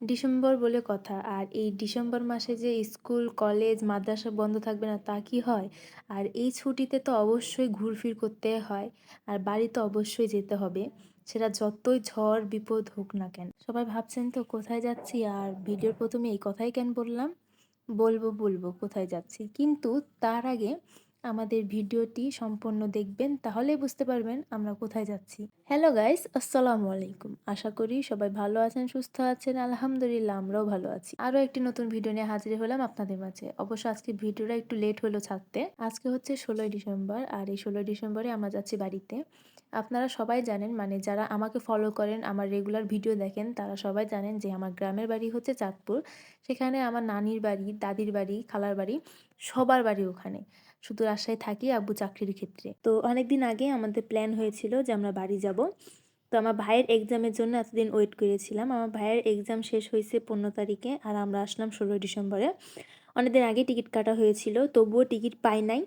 December বলে কথা। আর এই ডিসেম্বর মাসে যে স্কুল, কলেজ, মাদ্রাসা বন্ধ থাকবে না তা কি হয়? আর এই ছুটিতে তো অবশ্যই ঘুরফির করতে হয়। আর বাড়ি তো অবশ্যই যেতে হবে। সেটা যতই ঝড় বিপদ হোক না কেন। সবাই ভাবছেন তো কোথায় যাচ্ছি? আর ভিডিওর ১ম এ এই কথাই কেন বললাম? বলবো কোথায় যাচ্ছি। কিন্তু তার আগে আমাদের ভিডিওটি সম্পূর্ণ দেখবেন, তাহলেই বুঝতে পারবেন আমরা কোথায় যাচ্ছি। হ্যালো গাইস, আসসালামু আলাইকুম। আশা করি সবাই ভালো আছেন, সুস্থ আছেন। আলহামদুলিল্লাহ আমরাও ভালো আছি। আরো একটি নতুন ভিডিও নিয়ে হাজির হলাম আপনাদের মাঝে। অবশ্য আজকে ভিডিওটা একটু লেট হলো ছাড়তে। আজকে হচ্ছে ১৬ই ডিসেম্বর, আর এই ১৬ই ডিসেম্বরে আমরা যাচ্ছি বাড়িতে। আপনারা সবাই জানেন, মানে যারা আমাকে ফলো করেন, আমার রেগুলার ভিডিও দেখেন, তারা সবাই জানেন যে আমার গ্রামের বাড়ি হচ্ছে চাঁদপুর। সেখানে আমার নানির বাড়ি, দাদির বাড়ি, খালার বাড়ি, সবার বাড়ি ওখানে। শুধু রাজশাহী থাকি আব্বু চাকরির ক্ষেত্রে। তো অনেকদিন আগে আমাদের প্ল্যান হয়েছিল যে আমরা বাড়ি যাব। তো আমার ভাইয়ের এক্সামের জন্য এতদিন ওয়েট করেছিলাম। আমার ভাইয়ের এক্সাম শেষ হয়েছে ১৫ তারিখে, আর আমরা আসলাম ১৬ ডিসেম্বরে। অনেকদিন আগে টিকিট কাটা হয়েছিল, তবুও টিকিট পাই নাই।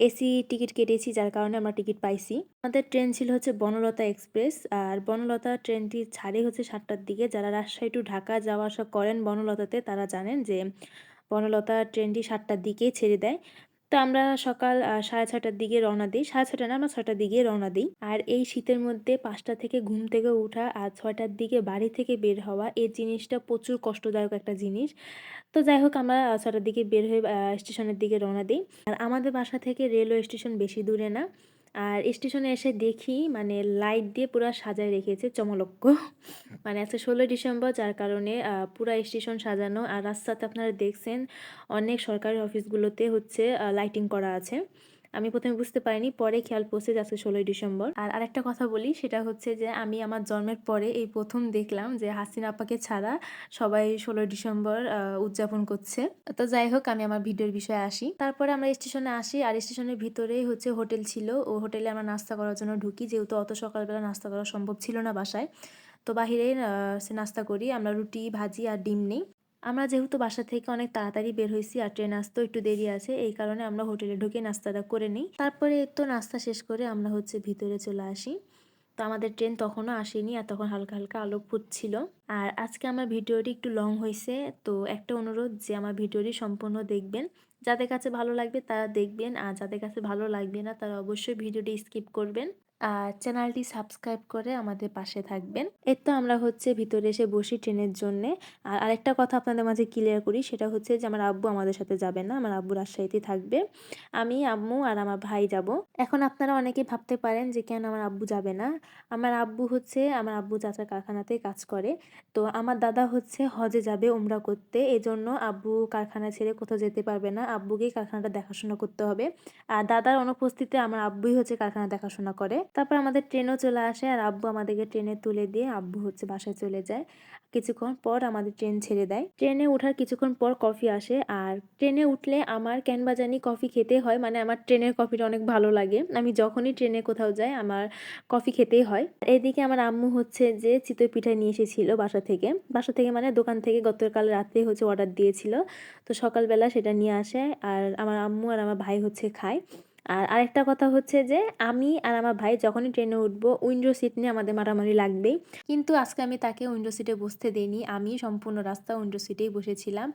এসি টিকিট কেটেছি, যার কারণে আমরা টিকিট পাইছি। আমাদের ট্রেন ছিল হচ্ছে বনলতা এক্সপ্রেস, আর বনলতা ট্রেনটি ছাড়ে হচ্ছে ৭টার দিকে। যারা রাজশাহী টু ঢাকা যাওয়া আসা করেন বনলতাতে, তারা জানেন যে বনলতা ট্রেনটি ৭টার দিকেই ছেড়ে দেয়। তো আমরা সকাল ৬:৩০টার দিকে রওনা দিই। ৬:৩০ না, আমরা ৬টার দিকে রওনা দিই। আর এই শীতের মধ্যে ৫টা থেকে ঘুম থেকে উঠা আর ৬টার দিকে বাড়ি থেকে বের হওয়া, এই জিনিসটা প্রচুর কষ্টদায়ক একটা জিনিস। তো যাই হোক, আমরা ৬টার দিকে বের হয়ে স্টেশনের দিকে রওনা দিই। আর আমাদের বাসা থেকে রেলওয়ে স্টেশন বেশি দূরে না। আর স্টেশনে এসে দেখি মানে লাইট দিয়ে পুরা সাজায় রেখেছে চমলক্ষ। মানে আজকে ১৬ই ডিসেম্বর, যার কারণে পুরা স্টেশন সাজানো। আর রাস্তাতে আপনারা দেখছেন অনেক সরকারি অফিসগুলোতে হচ্ছে লাইটিং করা আছে। আমি ১ম এ বুঝতে পারিনি, পরে খেয়াল পড়ছে যে আজকে ১৬ই ডিসেম্বর। আর আরেকটা কথা বলি, সেটা হচ্ছে যে আমি আমার জন্মের পরে এই ১ম দেখলাম যে হাসিনা আপাকে ছাড়া সবাই ১৬ই ডিসেম্বর উদযাপন করছে। তো যাই হোক, আমি আমার ভিডিওর বিষয়ে আসি। তারপরে আমরা স্টেশনে আসি, আর স্টেশনের ভিতরেই হচ্ছে হোটেল ছিল। ও হোটেলে আমরা নাস্তা করার জন্য ঢুকি, যেহেতু অত সকালবেলা নাস্তা করা সম্ভব ছিল না বাসায়। তো বাহিরে নাস্তা করি আমরা, রুটি, ভাজি আর ডিম নেই। আমরা যেহেতু বাসা থেকে অনেক তাড়াতাড়ি বের হয়েছি আর ট্রেন আসতেও একটু দেরি আছে, এই কারণে আমরা হোটেলে ঢুকে নাস্তাটা করে নিই। তারপরে তো নাস্তা শেষ করে আমরা হচ্ছে ভিতরে চলে আসি। তো আমাদের ট্রেন তখনও আসেনি, আর তখন হালকা হালকা আলো ফুটছিল। আর আজকে আমার ভিডিওটি একটু লং হয়েছে, তো একটা অনুরোধ যে আমার ভিডিওটি সম্পূর্ণ দেখবেন। যাদের কাছে ভালো লাগবে তারা দেখবেন, আর যাদের কাছে ভালো লাগবে না তারা অবশ্যই ভিডিওটি স্কিপ করবেন। আর চ্যানেলটি সাবস্ক্রাইব করে আমাদের পাশে থাকবেন। এই তো আমরা হচ্ছে ভিতরে এসে বসি ট্রেনের জন্যে। আর আরেকটা কথা আপনাদের মাঝে ক্লিয়ার করি, সেটা হচ্ছে যে আমার আব্বু আমাদের সাথে যাবে না, আমার আব্বু রাজশাহীতে থাকবে। আমি, আম্মু আর আমার ভাই যাব। এখন আপনারা অনেকেই ভাবতে পারেন যে কেন আমার আব্বু যাবে না। আমার আব্বু চাচার কারখানাতেই কাজ করে। তো আমার দাদা হচ্ছে হজে যাবে উমরা করতে, এজন্য আব্বু কারখানা ছেড়ে কোথাও যেতে পারবে না, আব্বুকেই কারখানাটা দেখাশোনা করতে হবে। আর দাদার অনুপস্থিতিতে আমার আব্বুই হচ্ছে কারখানা দেখাশোনা করে। তারপর আমাদের ট্রেনও চলে আসে, আর আব্বু আমাদেরকে ট্রেনে তুলে দিয়ে আব্বু হচ্ছে বাসায় চলে যায়। কিছুক্ষণ পর আমাদের ট্রেন ছেড়ে দেয়। ট্রেনে ওঠার কিছুক্ষণ পর কফি আসে, আর ট্রেনে উঠলে আমার কেন বা জানি কফি খেতে হয়, মানে আমার ট্রেনের কফিটা অনেক ভালো লাগে। আমি যখনই ট্রেনে কোথাও যাই আমার কফি খেতেই হয়। এদিকে আমার আম্মু হচ্ছে যে চিতই পিঠা নিয়ে এসেছিল বাসা থেকে মানে দোকান থেকে গতকাল রাতে হচ্ছে অর্ডার দিয়েছিল। তো সকালবেলা সেটা নিয়ে আসে, আর আমার আম্মু আর আমার ভাই হচ্ছে খায়। আর আরেকটা কথা হচ্ছে যে আমি আর আমার ভাই যখনই ট্রেনে উঠবো উইন্ডো সিট নিয়ে আমাদের মারামারি লাগবেই। কিন্তু আজকে আমি তাকে উইন্ডো সিটে বসতে দেইনি, আমি সম্পূর্ণ রাস্তা উইন্ডো সিটেই বসেছিলাম।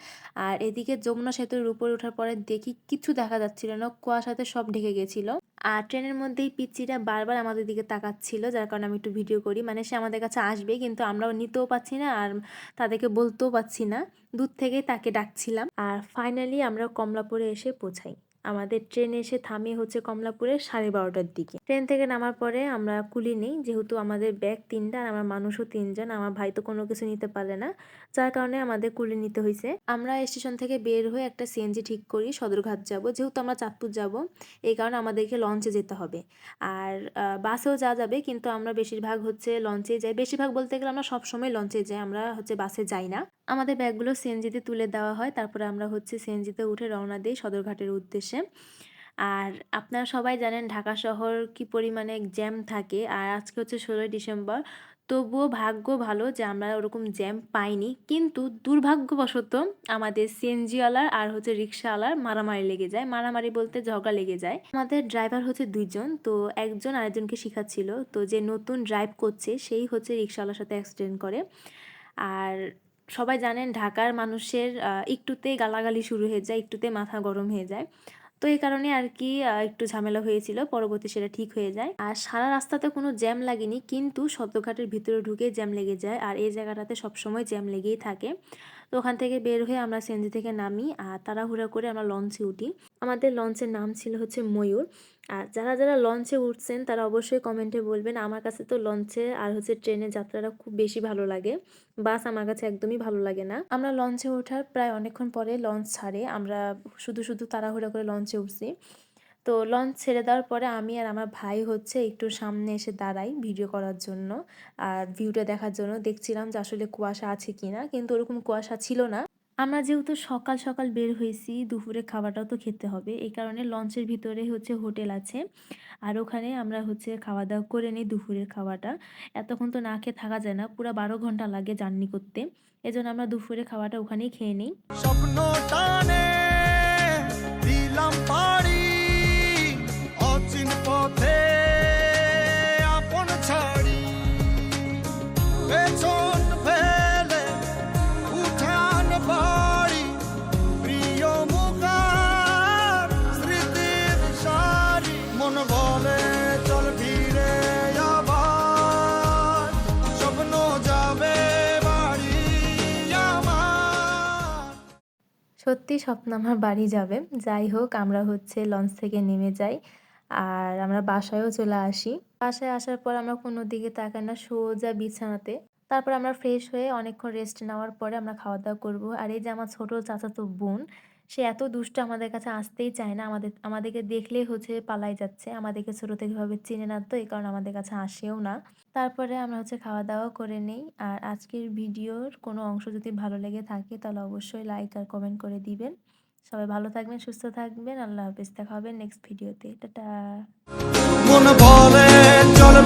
আর এদিকে যমুনা সেতুর উপরে ওঠার পরে দেখি কিছু দেখা যাচ্ছিল না, কুয়াশাতে সব ঢেকে গেছিল। আর ট্রেনের মধ্যেই পিচ্চিটা বারবার আমাদের দিকে তাকাচ্ছিল, যার কারণে আমি একটু ভিডিও করি। মানে সে আমাদের কাছে আসবে, কিন্তু আমরাও নিতেও পাচ্ছি না আর তাদেরকে বলতেও পাচ্ছি না, দূর থেকেই তাকে ডাকছিলাম। আর ফাইনালি আমরা কমলাপুরে এসে পৌঁছাই। আমাদের ট্রেন এসে থামে হচ্ছে কমলাপুরে 12:30টার দিকে। ট্রেন থেকে নামার পরে আমরা কুলি নেই, যেহেতু আমাদের ব্যাগ 3টা আর আমার মানুষও 3জন, আমার ভাই তো কোনো কিছু নিতে পারে না, যার কারণে আমাদের কুলি নিতে হয়েছে। আমরা স্টেশন থেকে বের হয়ে একটা সিএনজি ঠিক করি, সদরঘাট যাব, যেহেতু আমরা চাঁদপুর যাব, এই কারণে আমাদেরকে লঞ্চে যেতে হবে। আর বাসেও যাওয়া যাবে, কিন্তু আমরা বেশিরভাগ হচ্ছে লঞ্চে যাই। বেশিরভাগ বলতে গেলে আমরা সবসময় লঞ্চে যাই, আমরা হচ্ছে বাসে যাই না। আমাদের ব্যাগগুলো সিএনজিতে তুলে দেওয়া হয়, তারপরে আমরা হচ্ছে সিএনজিতে উঠে রওনা দিই সদরঘাটের উদ্দেশ্যে। আর আপনারা সবাই জানেন ঢাকা শহর কি পরিমাণে জ্যাম থাকে, আর আজকে হচ্ছে 16ই ডিসেম্বর। তবুও ভাগ্য ভালো যে আমরা ওরকম জ্যাম পাইনি, কিন্তু দুর্ভাগ্যবশত আমাদের সিএনজিওয়ালার আর হচ্ছে রিক্সাওয়ালার মারামারি লেগে যায়। মারামারি বলতে ঝগড়া লেগে যায়। আমাদের ড্রাইভার হচ্ছে 2জন, তো একজন আরেকজনকে শিখাচ্ছিল। তো যে নতুন ড্রাইভ করছে সেই হচ্ছে রিক্সাওয়ালার সাথে অ্যাক্সিডেন্ট করে। আর সবাই জানেন ঢাকার মানুষের একটুতেই গালাগালি শুরু হয়ে যায়, একটুতেই মাথা গরম হয়ে যায়। তো এই কারণে আর কি একটু ঝামেলা হয়েছিল। পরবর্তী সেটা ঠিক হয়ে যায়। আর সারা রাস্তাতে কোনো জ্যাম লাগেনি, কিন্তু সদরঘাটের ভিতরে ঢুকে জ্যাম লেগে যায়। আর এই জায়গাটাতে সবসময় জ্যাম লেগেই থাকে। তো ওখান থেকে বের হয়ে আমরা সিএনজি থেকে নামি আর তাড়াহুড়া করে আমরা লঞ্চে উঠি। আমাদের লঞ্চের নাম ছিল হচ্ছে ময়ূর। আর যারা যারা লঞ্চে উঠছেন তারা অবশ্যই কমেন্টে বলবেন। আমার কাছে তো লঞ্চে আর হচ্ছে ট্রেনের যাত্রাটা খুব বেশি ভালো লাগে। বাস আমার কাছে একদমই ভালো লাগে না। আমরা লঞ্চে ওঠার প্রায় অনেকক্ষণ পরে লঞ্চ ছাড়ে। আমরা শুধু শুধু তাড়াহুড়া করে লঞ্চে উঠছি। তো লঞ্চ ছেড়ে দেওয়ার পরে আমি আর আমার ভাই হচ্ছে একটু সামনে এসে দাঁড়াই ভিডিও করার জন্য আর ভিউটা দেখার জন্য। দেখছিলাম যে আসলে কুয়াশা আছে কিনা, কিন্তু ওরকম কুয়াশা ছিল না। আমরা যেহেতু সকাল সকাল বের হয়েছি, দুপুরে খাবারটাও তো খেতে হবে, এই কারণে লঞ্চের ভিতরে হচ্ছে হোটেল আছে। আর ওখানে আমরা হচ্ছে খাওয়া দাওয়া করে নিই দুপুরের খাওয়াটা। এতক্ষণ তো না খেয়ে থাকা যায় না, পুরো 12 ঘন্টা লাগে জার্নি করতে। এজন্য আমরা দুপুরের খাওয়াটা ওখানেই খেয়ে নিই। স্বপ্ন টানে দিলাম পাড়ি অচিন পথে আপন ছাড়ি পেছন ফেলে উঠান বাড়ি প্রিয় মুখার স্মৃতির সারি মন বলে চল ফিরে আবার স্বপ্ন যাবে বাড়ি আমার। সত্যি স্বপ্ন আমার বাড়ি যাবে। যাই হোক, আমরা হচ্ছে লঞ্চ থেকে নেমে যাই আর আমরা বাসায়ও চলে আসি। বাসায় আসার পর আমরা কোনো দিকে তাকাই না, সোজা বিছানাতে। তারপর আমরা ফ্রেশ হয়ে অনেকক্ষণ রেস্ট নেওয়ার পরে আমরা খাওয়া দাওয়া করব। আর এই যে আমার ছোট চাচাতো বোন, সে এত দুষ্টু, আমাদের কাছে আসতেই চায় না। আমাদেরকে দেখলেই হচ্ছে পালাই যাচ্ছে। আমাদেরকে ছোট থেকে এভাবে চিনে না, তো এই কারণে আমাদের কাছে আসেও না। তারপরে আমরা হচ্ছে খাওয়া দাওয়া করে নেই। আর আজকের ভিডিওর কোনো অংশ যদি ভালো লেগে থাকে তাহলে অবশ্যই লাইক আর কমেন্ট করে দিবেন। সবাই ভালো থাকবেন, সুস্থ থাকবেন। আল্লাহ হাফেজ। দেখা হবে নেক্সট ভিডিওতে। টাটা। মন বলে চল